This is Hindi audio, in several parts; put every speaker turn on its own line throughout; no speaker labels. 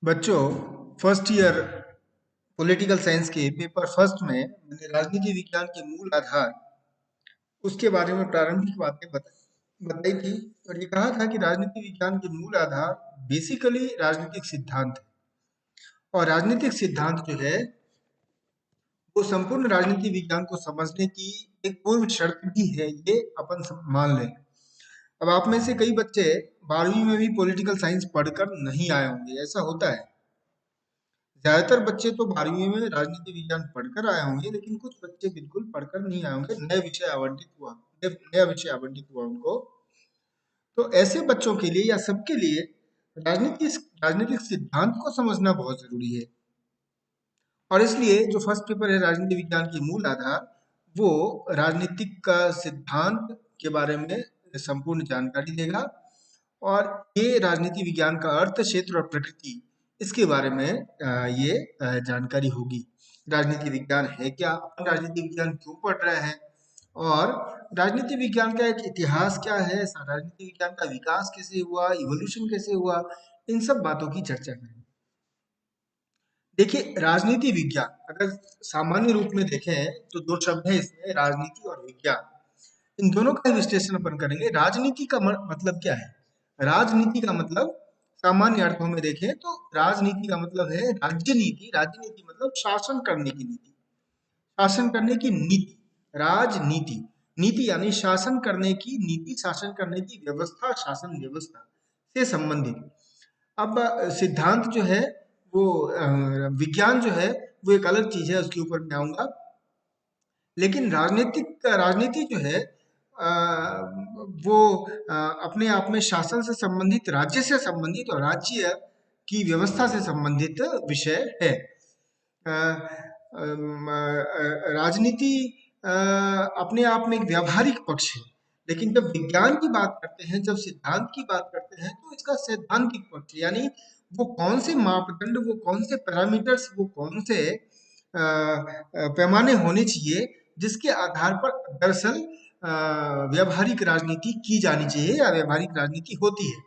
बच्चों, फर्स्ट ईयर पॉलिटिकल साइंस के पेपर फर्स्ट में मैंने राजनीति विज्ञान के मूल आधार उसके बारे में प्रारंभिक बातें बताई थी। और ये कहा था कि राजनीति विज्ञान के मूल आधार बेसिकली राजनीतिक सिद्धांत है। और राजनीतिक सिद्धांत जो है वो संपूर्ण राजनीति विज्ञान को समझने की एक पूर्व शर्त भी है, ये अपन सब मान लें। अब आप में से कई बच्चे 12वीं में भी पॉलिटिकल साइंस पढ़कर नहीं आए होंगे, ऐसा होता है। ज्यादातर बच्चे तो 12वीं में राजनीति विज्ञान पढ़कर आए होंगे, लेकिन कुछ बच्चे बिल्कुल पढ़कर नहीं आए होंगे, नया विषय आवंटित हुआ उनको। तो ऐसे बच्चों के लिए या सबके लिए राजनीति राजनीतिक सिद्धांत को समझना बहुत जरूरी है। और इसलिए जो फर्स्ट पेपर है राजनीति विज्ञान के मूल आधार, वो राजनीतिक का सिद्धांत के बारे में संपूर्ण जानकारी देगा। और ये राजनीति विज्ञान का अर्थ क्षेत्र और प्रकृति, इसके बारे में ये जानकारी होगी। राजनीति विज्ञान है क्या, अपन राजनीति विज्ञान क्यों पढ़ रहे हैं, और राजनीति विज्ञान का एक इतिहास क्या है, राजनीति विज्ञान का विकास कैसे हुआ, इवोल्यूशन कैसे हुआ, इन सब बातों की चर्चा करेंगे। देखिए, राजनीति विज्ञान अगर सामान्य रूप में देखें तो दो शब्द है इसमें, राजनीति और विज्ञान। इन दोनों का विश्लेषण अपन करेंगे। राजनीति का मतलब क्या है? राजनीति का मतलब सामान्य अर्थों में देखें तो राजनीति का मतलब है राज्य नीति। राजनीति मतलब शासन करने की नीति, शासन करने की नीति। राजनीति, नीति यानी शासन करने की नीति, शासन करने की व्यवस्था, शासन व्यवस्था से संबंधित। अब सिद्धांत जो है वो विज्ञान जो है वो एक अलग चीज है, उसके ऊपर मैं आऊंगा। लेकिन राजनीति जो है अ, वो अपने आप में शासन से संबंधित, राज्य से संबंधित और राज्य की व्यवस्था से संबंधित विषय है। राजनीति अपने आप में एक व्यावहारिक पक्ष है। लेकिन जब विज्ञान की बात करते हैं, जब सिद्धांत की बात करते हैं, तो इसका सैद्धांतिक पक्ष, यानी वो कौन से मापदंड, वो कौन से पैरामीटर्स, वो कौन से पैमाने होने चाहिए जिसके आधार पर दरअसल व्यवहारिक राजनीति की जानी चाहिए या व्यवहारिक राजनीति होती है।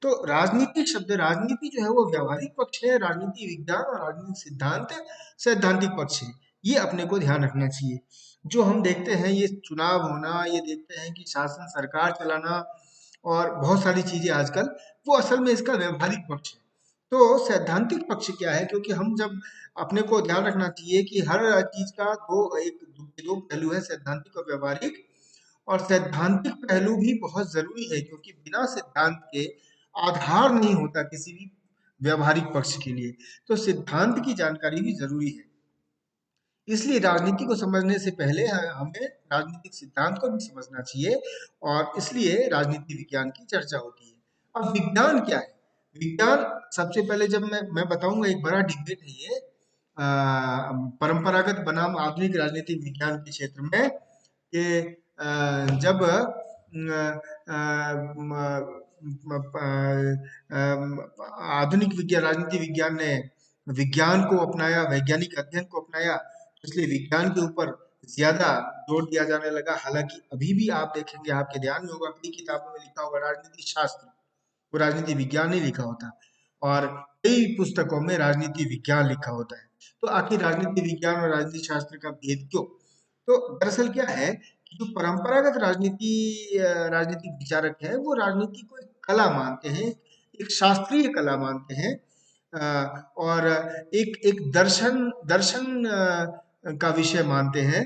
तो राजनीतिक शब्द, राजनीति जो है वो व्यवहारिक पक्ष है, राजनीति विज्ञान और राजनीतिक सिद्धांत सैद्धांतिक पक्ष है। ये अपने को ध्यान रखना चाहिए। जो हम देखते हैं ये चुनाव होना, ये देखते हैं कि शासन सरकार चलाना और बहुत सारी चीजें आजकल, वो असल में इसका व्यवहारिक पक्ष है। तो सैद्धांतिक पक्ष क्या है? क्योंकि हम जब अपने को ध्यान रखना चाहिए कि हर चीज का दो पहलू है, सैद्धांतिक और व्यवहारिक। और सैद्धांतिक पहलू भी बहुत जरूरी है, क्योंकि बिना सिद्धांत के आधार नहीं होता किसी भी व्यवहारिक पक्ष के लिए। तो सिद्धांत की जानकारी भी जरूरी है। इसलिए राजनीति को समझने से पहले हमें राजनीतिक सिद्धांत को भी समझना चाहिए, और इसलिए राजनीति विज्ञान की चर्चा होती है। अब विज्ञान क्या है? विज्ञान, सबसे पहले जब मैं बताऊंगा, एक बड़ा डिबेट है ये परंपरागत बनाम आधुनिक राजनीतिक विज्ञान के क्षेत्र में, कि जब आधुनिक विज्ञान, राजनीति विज्ञान ने विज्ञान को अपनाया, वैज्ञानिक अध्ययन को अपनाया, तो इसलिए विज्ञान के ऊपर ज्यादा जोर दिया जाने लगा। हालांकि अभी भी आप देखेंगे, आपके ध्यान में होगा, कई किताबों में लिखा होगा राजनीति शास्त्र, वो राजनीति विज्ञान नहीं लिखा होता। और कई पुस्तकों में राजनीति विज्ञान लिखा होता है। तो आखिर राजनीति विज्ञान और राजनीति शास्त्र का भेद क्यों? तो दरअसल क्या है कि जो परंपरागत राजनीतिक विचारक है, वो राजनीति को एक कला मानते हैं, एक शास्त्रीय कला मानते हैं। और एक एक दर्शन दर्शन का विषय मानते हैं,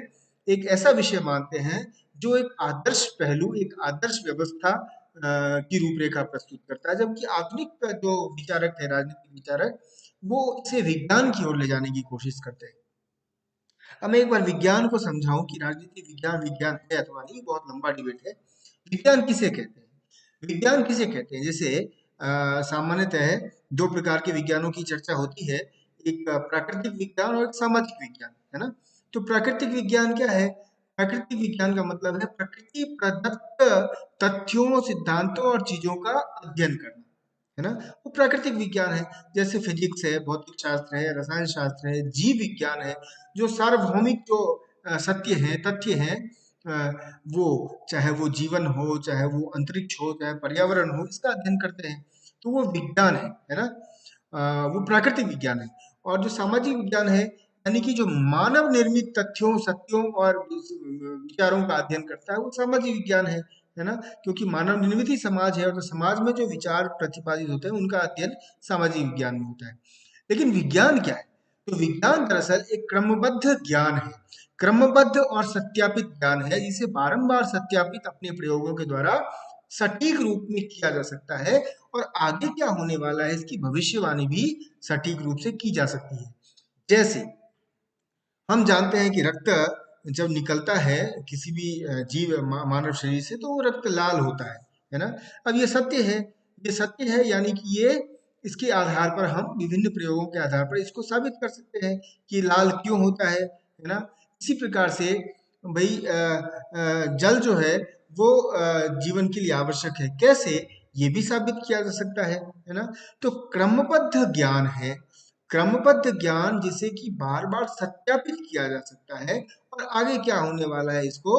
एक ऐसा विषय मानते हैं जो एक आदर्श पहलू, एक आदर्श व्यवस्था की रूपरेखा प्रस्तुत करता है। जबकि आधुनिक जो विचारक है, राजनीतिक विचारक, वो इसे विज्ञान की ओर ले जाने की कोशिश करते हैं। अब मैं एक बार विज्ञान को समझाऊं कि राजनीति विज्ञान विज्ञान है अथवा नहीं, बहुत लंबा डिबेट है। विज्ञान किसे कहते हैं? विज्ञान किसे कहते हैं? जैसे सामान्यतः दो प्रकार के विज्ञानों की चर्चा होती है, एक प्राकृतिक विज्ञान और एक सामाजिक विज्ञान, है ना? तो प्राकृतिक विज्ञान क्या है? प्राकृतिक विज्ञान का मतलब है प्रकृति प्रदत्त तथ्यों, सिद्धांतों और चीजों का अध्ययन करना, है ना? वो प्राकृतिक विज्ञान है। जैसे फिजिक्स है, भौतिक शास्त्र है, रसायन शास्त्र है, जीव विज्ञान है, जो सार्वभौमिक जो सत्य हैं, तथ्य हैं, वो चाहे वो जीवन हो, चाहे वो अंतरिक्ष हो, चाहे पर्यावरण हो, इसका अध्ययन करते हैं। तो वो विज्ञान है ना? वो प्राकृतिक विज्ञान है। और जो सामाजिक विज्ञान है यानी कि जो मानव निर्मित तथ्यों, सत्यों और विचारों का अध्ययन करता है वो सामाजिक विज्ञान है ना? क्योंकि मानव निर्मित ही समाज है और तो समाज में जो विचार प्रतिपादित होते हैं उनका अध्ययन सामाजिक विज्ञान में होता है। लेकिन विज्ञान क्या है? तो विज्ञान दरअसल एक क्रमबद्ध ज्ञान है, क्रमबद्ध और सत्यापित ज्ञान है जिसे बारंबार सत्यापित अपने प्रयोगों के द्वारा सटीक रूप में किया जा सकता है और आगे क्या होने वाला है इसकी भविष्यवाणी भी सटीक रूप से की जा सकती है। जैसे हम जानते हैं कि रक्त जब निकलता है किसी भी मानव शरीर से तो वो रक्त लाल होता है ना? अब ये सत्य है यानी कि ये इसके आधार पर हम विभिन्न प्रयोगों के आधार पर इसको साबित कर सकते हैं कि लाल क्यों होता है ना? इसी प्रकार से भाई जल जो है वो जीवन के लिए आवश्यक है। कैसे? ये भी साबित किया जा सकता है ना? तो क्रमबद्ध ज्ञान है, क्रमबद्ध ज्ञान जिसे कि बार बार सत्यापित किया जा सकता है और आगे क्या होने वाला है इसको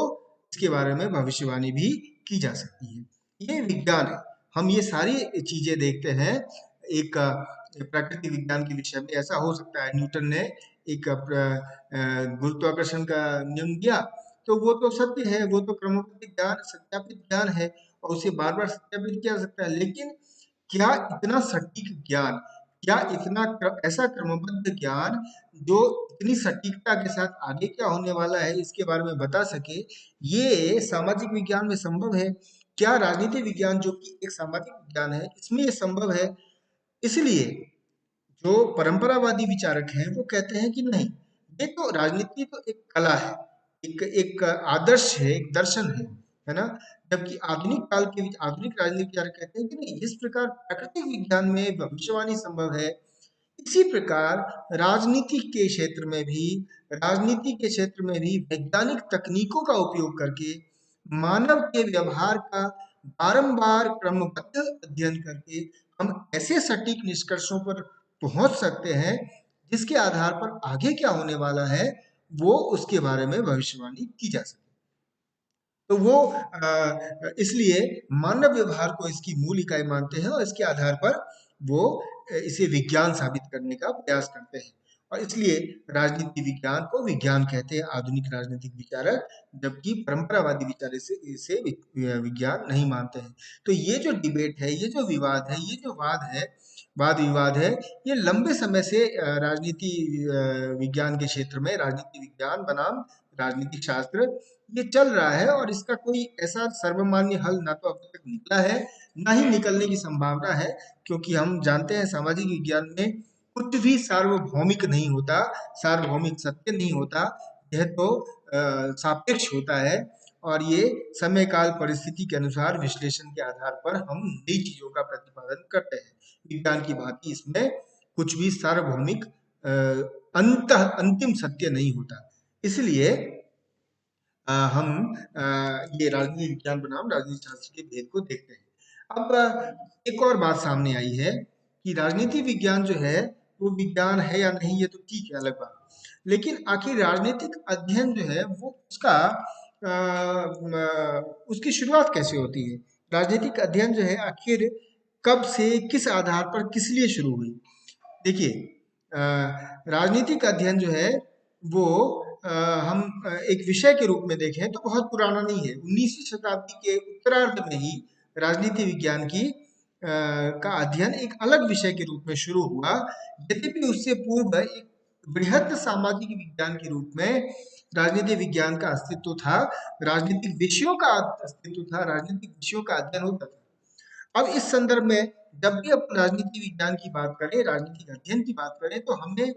इसके बारे में भविष्यवाणी भी की जा सकती है। ये विज्ञान है। हम ये सारी चीजें देखते हैं एक प्राकृतिक विज्ञान के विषय में। ऐसा हो सकता है न्यूटन ने एक गुरुत्वाकर्षण का नियम दिया तो वो तो सत्य है, वो तो क्रमबद्ध ज्ञान सत्यापित ज्ञान है और उसे बार बार सत्यापित किया जा सकता है। लेकिन क्या इतना सटीक ज्ञान, क्या ऐसा क्रमबद्ध ज्ञान जो इतनी सटीकता के साथ आगे क्या होने वाला है इसके बारे में बता सके, ये सामाजिक विज्ञान में संभव है? क्या राजनीति विज्ञान जो कि एक सामाजिक विज्ञान है इसमें ये संभव है? इसलिए जो परंपरावादी विचारक हैं वो कहते हैं कि नहीं, ये तो राजनीति तो एक कला है, एक एक आदर्श है, एक दर्शन है ना? जबकि आधुनिक राजनीति विचारक कहते हैं कि नहीं, जिस प्रकार प्राकृतिक विज्ञान में भविष्यवाणी संभव है इसी प्रकार राजनीति के क्षेत्र में भी वैज्ञानिक तकनीकों का उपयोग करके मानव के व्यवहार का बारंबार क्रमबद्ध अध्ययन करके हम ऐसे सटीक निष्कर्षों पर पहुंच सकते हैं जिसके आधार पर आगे क्या होने वाला है वो उसके बारे में भविष्यवाणी की जा सके। तो वो इसलिए मानव व्यवहार को इसकी मूल इकाई मानते हैं और इसके आधार पर वो इसे विज्ञान साबित करने का प्रयास करते हैं और इसलिए राजनीति विज्ञान को विज्ञान कहते हैं आधुनिक राजनीतिक विचारक, जबकि परंपरावादी विचार इसे विज्ञान नहीं मानते हैं। तो ये जो डिबेट है, ये जो विवाद है, ये जो वाद विवाद है, ये लंबे समय से राजनीति विज्ञान के क्षेत्र में राजनीति विज्ञान बनाम राजनीतिक शास्त्र ये चल रहा है और इसका कोई ऐसा सर्वमान्य हल ना तो अब तक निकला है ना ही निकलने की संभावना है, क्योंकि हम जानते हैं सामाजिक विज्ञान में कुछ भी सार्वभौमिक नहीं होता, सार्वभौमिक सत्य नहीं होता, यह तो सापेक्ष होता है और ये समय काल परिस्थिति के अनुसार विश्लेषण के आधार पर हम नई चीजों का प्रतिपादन करते हैं। विज्ञान की भांति इसमें कुछ भी सार्वभौमिक अंतिम सत्य नहीं होता। इसलिए हम ये राजनीति विज्ञान बनाम राजनीति शास्त्र के भेद को देखते हैं। अब एक और बात सामने आई है कि राजनीति विज्ञान जो है वो विज्ञान है या नहीं, ये तो ठीक है, अलग बात। लेकिन आखिर राजनीतिक अध्ययन जो है वो उसकी शुरुआत कैसे होती है? राजनीतिक अध्ययन जो है आखिर कब से किस आधार पर किस लिए शुरू हुई? देखिए, राजनीतिक अध्ययन जो है वो हम एक विषय के रूप में देखें तो बहुत पुराना नहीं है। 19वीं शताब्दी के उत्तरार्ध में ही राजनीति विज्ञान का अध्ययन एक अलग विषय के रूप में शुरू हुआ। यद्यपि उससे पूर्व एक बृहद सामाजिक विज्ञान के रूप में राजनीति विज्ञान का अस्तित्व था, राजनीतिक विषयों का अस्तित्व था, राजनीतिक विषयों का अध्ययन होता था। अब इस संदर्भ में जब भी अपन राजनीति विज्ञान की बात करें, राजनीतिक अध्ययन की बात करें, तो हमें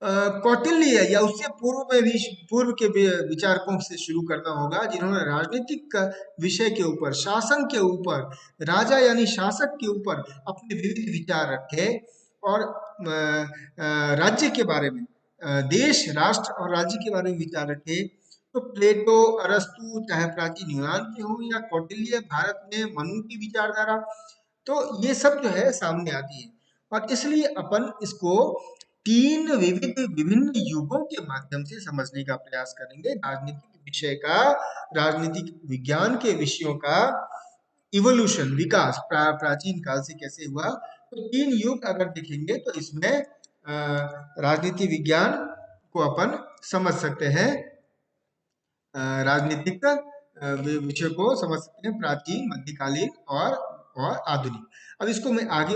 कौटिल्य या उससे पूर्व के विचारकों से शुरू करना होगा जिन्होंने राजनीतिक विषय के ऊपर, शासन के ऊपर, राजा यानी शासक के ऊपर अपने विविध विचार रखे और राज्य के बारे में, देश, राष्ट्र और राज्य के बारे में विचार रखे। तो प्लेटो, अरस्तु, चाहे प्राचीन यूनान के हो या कौटिल्य भारत में मनु की विचारधारा, तो ये सब जो है सामने आती है और इसलिए अपन इसको तीन विभिन्न युगों के माध्यम से समझने का प्रयास करेंगे। राजनीतिक विज्ञान के विषयों का इवोल्यूशन, विकास प्राचीन काल से कैसे हुआ, तो 3 युग अगर देखेंगे तो इसमें राजनीति विज्ञान को अपन समझ सकते हैं। राजनीतिक विषय को समझ सकते हैं, प्राचीन, मध्यकालीन और आधुनिक। अब इसको मैं आगे